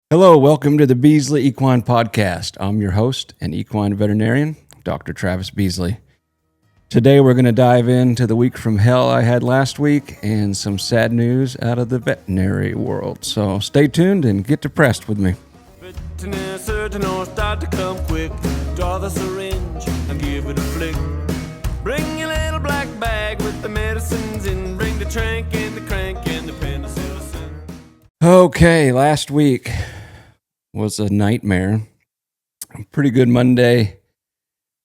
Hello, welcome to the Beasley Equine Podcast. I'm your host and equine veterinarian, Dr. Travis Beasley. Today we're going to dive into the week from hell I had last week and some sad news out of the veterinary world. So stay tuned and get depressed with me. Veterinary surgeon or start to come quick. Draw the syringe and give it a flick. Bring your little black bag with the medicines in. Bring the trank and the crank and the penicillin. Okay, last week was a nightmare. Pretty good Monday.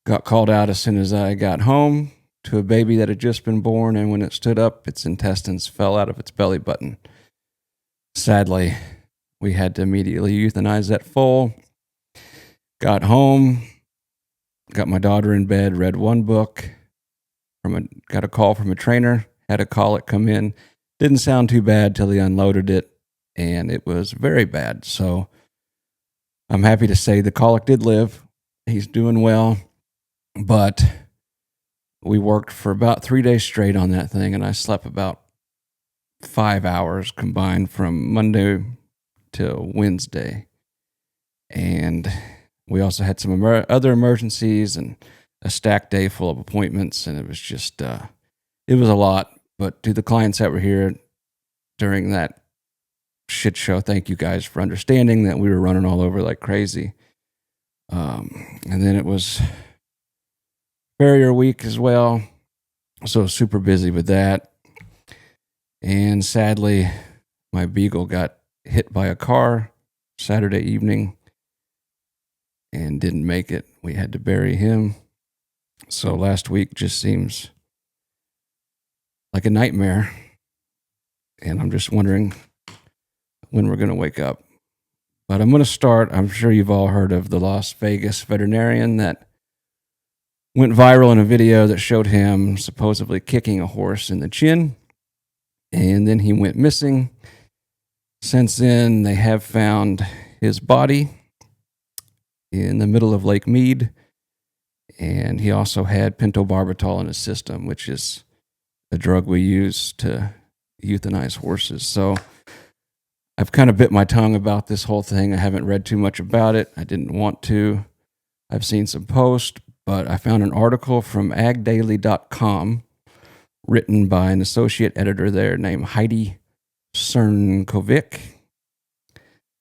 Got called out as soon as I got home to a baby that had just been born, and when it stood up, its intestines fell out of its belly button. Sadly, we had to immediately euthanize that foal. Got home, got my daughter in bed, read one book, got a call from a trainer, had a colic come in. Didn't sound too bad till he unloaded it, and it was very bad. So I'm happy to say the colic did live. He's doing well, but we worked for about 3 days straight on that thing, and I slept about 5 hours combined from Monday to Wednesday. And we also had some other emergencies and a stacked day full of appointments, and it was just, it was a lot. But to the clients that were here during that shit show, thank you guys for understanding that we were running all over like crazy. And then it was farrier week as well, so super busy with that. And sadly, my beagle got hit by a car Saturday evening and didn't make it. We had to bury him. So last week just seems like a nightmare, and I'm just wondering when we're going to wake up. But I'm going to start. I'm sure you've all heard of the Las Vegas veterinarian that went viral in a video that showed him supposedly kicking a horse in the chin, and then he went missing. Since then, they have found his body in the middle of Lake Mead, and he also had pentobarbital in his system, which is a drug we use to euthanize horses. So I've kind of bit my tongue about this whole thing. I haven't read too much about it. I didn't want to. I've seen some posts, but I found an article from agdaily.com written by an associate editor there named Heidi Crnkovic,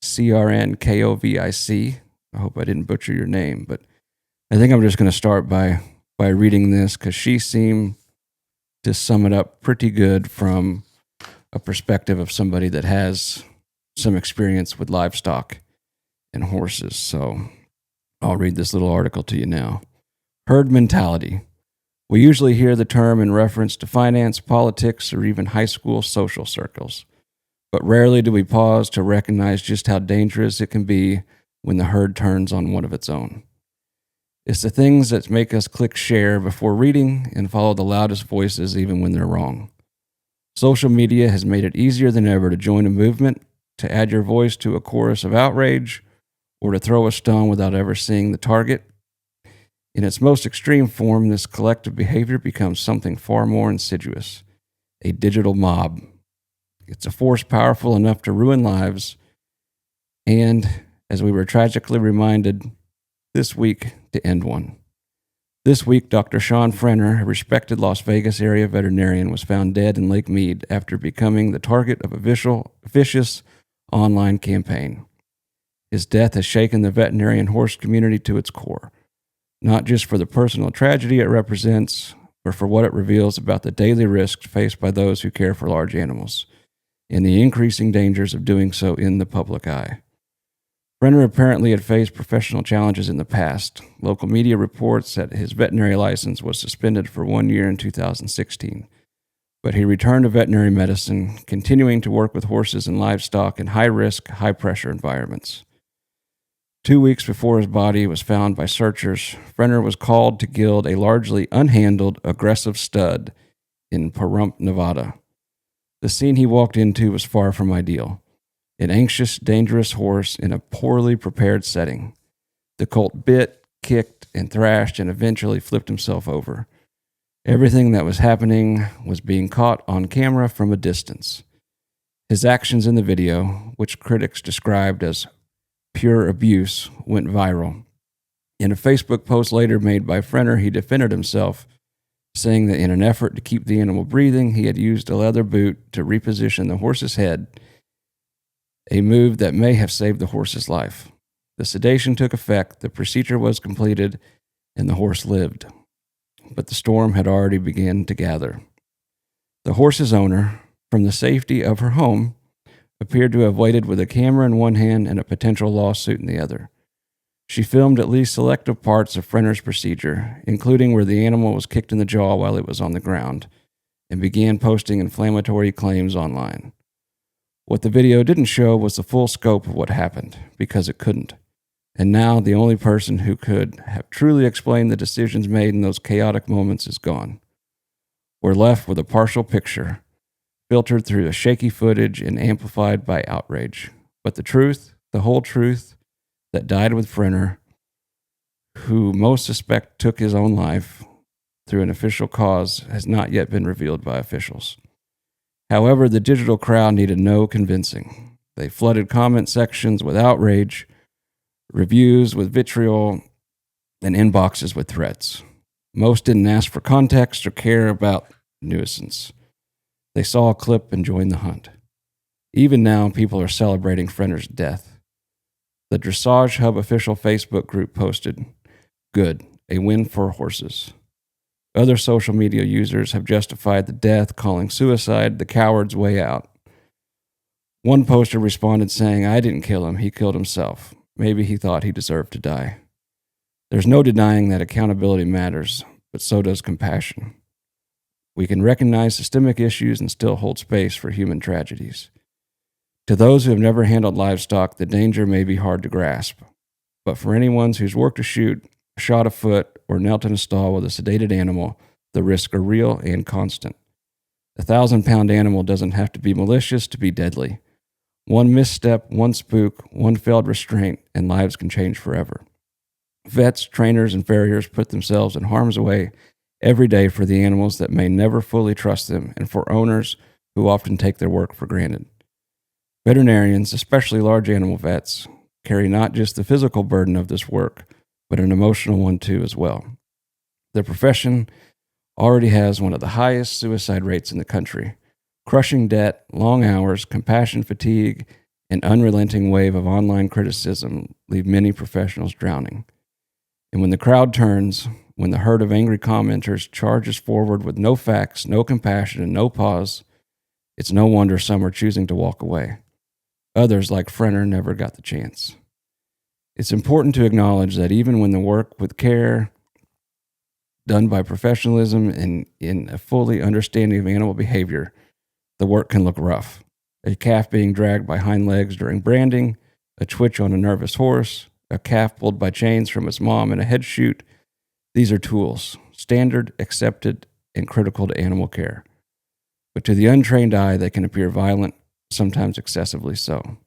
Crnkovic. I hope I didn't butcher your name, but I think I'm just going to start by reading this because she seemed to sum it up pretty good from a perspective of somebody that has some experience with livestock and horses. So I'll read this little article to you now. Herd mentality. We usually hear the term in reference to finance, politics, or even high school social circles, but rarely do we pause to recognize just how dangerous it can be when the herd turns on one of its own. It's the things that make us click share before reading and follow the loudest voices even when they're wrong. Social media has made it easier than ever to join a movement, to add your voice to a chorus of outrage, or to throw a stone without ever seeing the target. In its most extreme form, this collective behavior becomes something far more insidious, a digital mob. It's a force powerful enough to ruin lives, and, as we were tragically reminded this week, to end one. This week, Dr. Sean Frenner, a respected Las Vegas area veterinarian, was found dead in Lake Mead after becoming the target of a vicious online campaign. His death has shaken the veterinary and horse community to its core, not just for the personal tragedy it represents, but for what it reveals about the daily risks faced by those who care for large animals, and the increasing dangers of doing so in the public eye. Brenner apparently had faced professional challenges in the past. Local media reports that his veterinary license was suspended for 1 year in 2016. But he returned to veterinary medicine, continuing to work with horses and livestock in high-risk, high-pressure environments. 2 weeks before his body was found by searchers, Brenner was called to gild a largely unhandled, aggressive stud in Pahrump, Nevada. The scene he walked into was far from ideal. An anxious, dangerous horse in a poorly prepared setting. The colt bit, kicked, and thrashed and eventually flipped himself over. Everything that was happening was being caught on camera from a distance. His actions in the video, which critics described as pure abuse went viral. In a Facebook post later made by Frenner, he defended himself, saying that in an effort to keep the animal breathing, he had used a leather boot to reposition the horse's head, a move that may have saved the horse's life. The sedation took effect, the procedure was completed, and the horse lived. But the storm had already begun to gather. The horse's owner, from the safety of her home, appeared to have waited with a camera in one hand and a potential lawsuit in the other. She filmed at least selective parts of Frenner's procedure, including where the animal was kicked in the jaw while it was on the ground, and began posting inflammatory claims online. What the video didn't show was the full scope of what happened, because it couldn't. And now the only person who could have truly explained the decisions made in those chaotic moments is gone. We're left with a partial picture, filtered through the shaky footage and amplified by outrage. But the truth, the whole truth, that died with Frenner, who most suspect took his own life through an official cause, has not yet been revealed by officials. However, the digital crowd needed no convincing. They flooded comment sections with outrage, reviews with vitriol, and inboxes with threats. Most didn't ask for context or care about nuisance. They saw a clip and joined the hunt. Even now, people are celebrating Frenner's death. The Dressage Hub official Facebook group posted, "Good, a win for horses." Other social media users have justified the death, calling suicide the coward's way out. One poster responded saying, "I didn't kill him, he killed himself. Maybe he thought he deserved to die." There's no denying that accountability matters, but so does compassion. We can recognize systemic issues and still hold space for human tragedies. To those who have never handled livestock, the danger may be hard to grasp. But for anyone who's worked a chute, shot a foot, or knelt in a stall with a sedated animal, the risks are real and constant. A 1,000-pound animal doesn't have to be malicious to be deadly. One misstep, one spook, one failed restraint, and lives can change forever. Vets, trainers, and farriers put themselves in harm's way every day for the animals that may never fully trust them, and for owners who often take their work for granted. Veterinarians, especially large animal vets, carry not just the physical burden of this work, but an emotional one too as well. The profession already has one of the highest suicide rates in the country. Crushing debt, long hours, compassion fatigue, and unrelenting wave of online criticism leave many professionals drowning. And when the crowd turns, when the herd of angry commenters charges forward with no facts, no compassion, and no pause, it's no wonder some are choosing to walk away. Others, like Frenner, never got the chance. It's important to acknowledge that even when the work with care, done by professionalism and in a fully understanding of animal behavior, the work can look rough. A calf being dragged by hind legs during branding, a twitch on a nervous horse, a calf pulled by chains from its mom in a head chute. These are tools, standard, accepted, and critical to animal care. But to the untrained eye, they can appear violent, sometimes excessively so.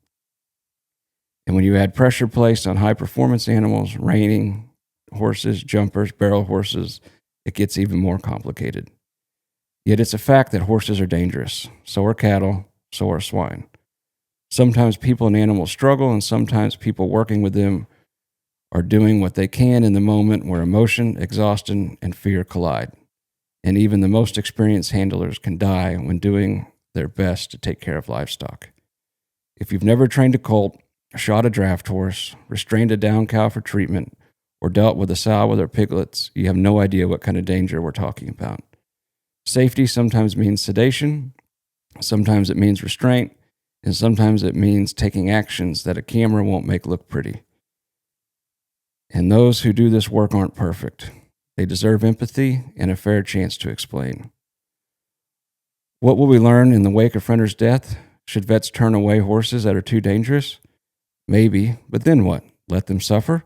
And when you add pressure placed on high-performance animals, reining horses, jumpers, barrel horses, it gets even more complicated. Yet it's a fact that horses are dangerous. So are cattle, so are swine. Sometimes people and animals struggle, and sometimes people working with them are doing what they can in the moment where emotion, exhaustion, and fear collide. And even the most experienced handlers can die when doing their best to take care of livestock. If you've never trained a colt, shot a draft horse, restrained a down cow for treatment, or dealt with a sow with her piglets, you have no idea what kind of danger we're talking about. Safety sometimes means sedation, sometimes it means restraint, and sometimes it means taking actions that a camera won't make look pretty. And those who do this work aren't perfect. They deserve empathy and a fair chance to explain. What will we learn in the wake of Frenner's death? Should vets turn away horses that are too dangerous? Maybe, but then what? Let them suffer?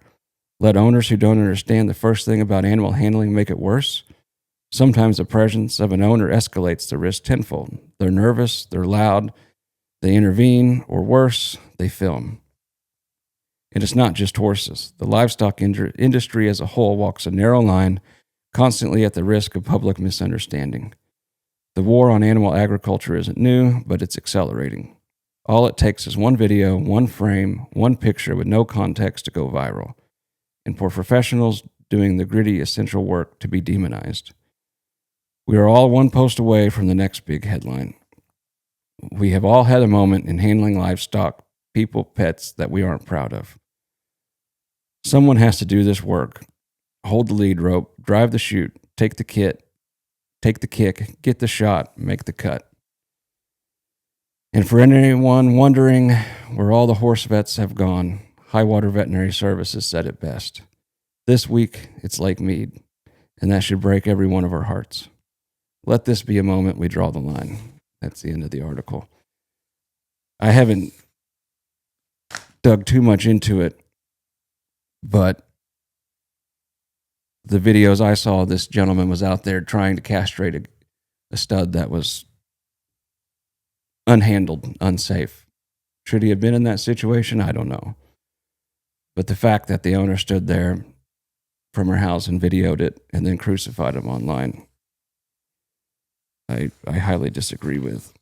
Let owners who don't understand the first thing about animal handling make it worse? Sometimes the presence of an owner escalates the risk tenfold. They're nervous, they're loud, they intervene, or worse, they film. And it's not just horses. The livestock industry as a whole walks a narrow line, constantly at the risk of public misunderstanding. The war on animal agriculture isn't new, but it's accelerating. All it takes is one video, one frame, one picture with no context to go viral, and for professionals doing the gritty, essential work to be demonized. We are all one post away from the next big headline. We have all had a moment in handling livestock, people, pets that we aren't proud of. Someone has to do this work. Hold the lead rope, drive the chute, take the kick, get the shot, make the cut. And for anyone wondering where all the horse vets have gone, Highwater Veterinary Services said it best. This week, it's Lake Mead, and that should break every one of our hearts. Let this be a moment we draw the line. That's the end of the article. I haven't dug too much into it, but the videos I saw, this gentleman was out there trying to castrate a stud that was unhandled, unsafe. Should he have been in that situation? I don't know. But the fact that the owner stood there from her house and videoed it and then crucified him online, I highly disagree with.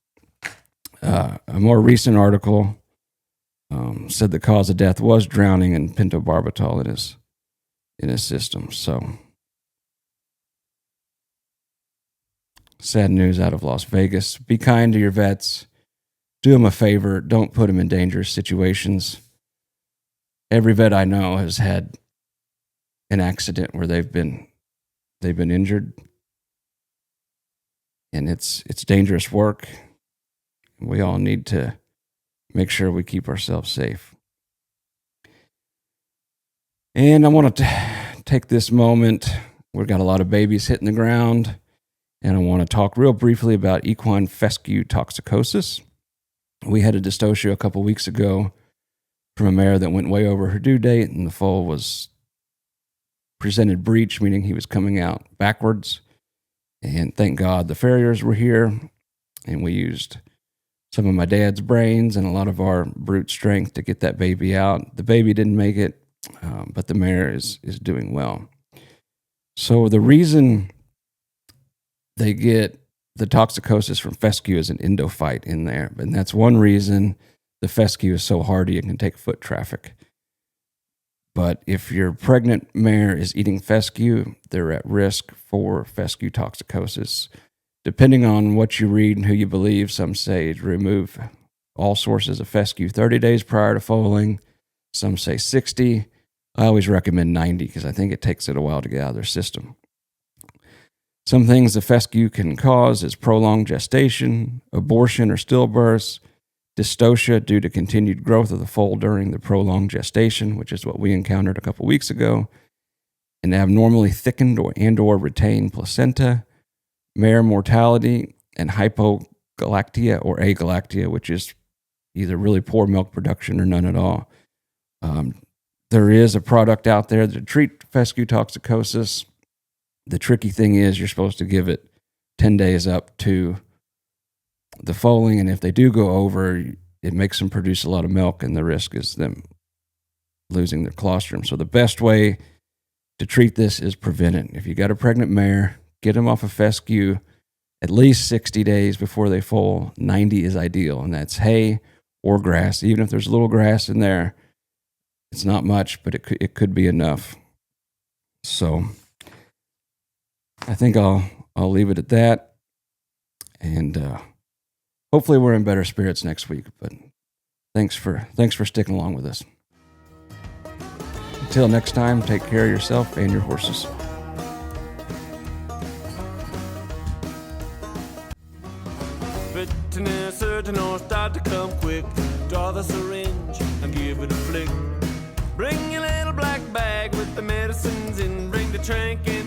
A more recent article said the cause of death was drowning in pentobarbital in his system. So, sad news out of Las Vegas. Be kind to your vets. Do them a favor. Don't put them in dangerous situations. Every vet I know has had an accident where they've been injured, and it's dangerous work. We all need to make sure we keep ourselves safe. And I want to take this moment. We've got a lot of babies hitting the ground, and I want to talk real briefly about equine fescue toxicosis. We had a dystocia a couple weeks ago from a mare that went way over her due date, and the foal was presented breech, meaning he was coming out backwards. And thank God the farriers were here, and we used some of my dad's brains and a lot of our brute strength to get that baby out. The baby didn't make it, but the mare is doing well. So the reason they get the toxicosis from fescue is an endophyte in there, and that's one reason the fescue is so hardy and can take foot traffic. But if your pregnant mare is eating fescue, they're at risk for fescue toxicosis. Depending on what you read and who you believe, some say remove all sources of fescue 30 days prior to foaling. Some say 60. I always recommend 90 because I think it takes it a while to get out of their system. Some things the fescue can cause is prolonged gestation, abortion or stillbirths, dystocia due to continued growth of the foal during the prolonged gestation, which is what we encountered a couple weeks ago, an abnormally thickened or retained placenta, mare mortality, and hypogalactia or agalactia, which is either really poor milk production or none at all. There is a product out there to treat fescue toxicosis. The tricky thing is you're supposed to give it 10 days up to the foaling, and if they do go over, it makes them produce a lot of milk, and the risk is them losing their colostrum. So the best way to treat this is prevent it. If you got a pregnant mare, get them off of fescue at least 60 days before they foal. 90 is ideal, and that's hay or grass. Even if there's a little grass in there, it's not much, but it could be enough. So I think I'll leave it at that, and hopefully we're in better spirits next week. But thanks for sticking along with us. Until next time, take care of yourself and your horses. Veterinary surgeon or start to come quick. Draw the syringe and give it a flick. Bring your little black bag with the medicines in. Bring the trank in.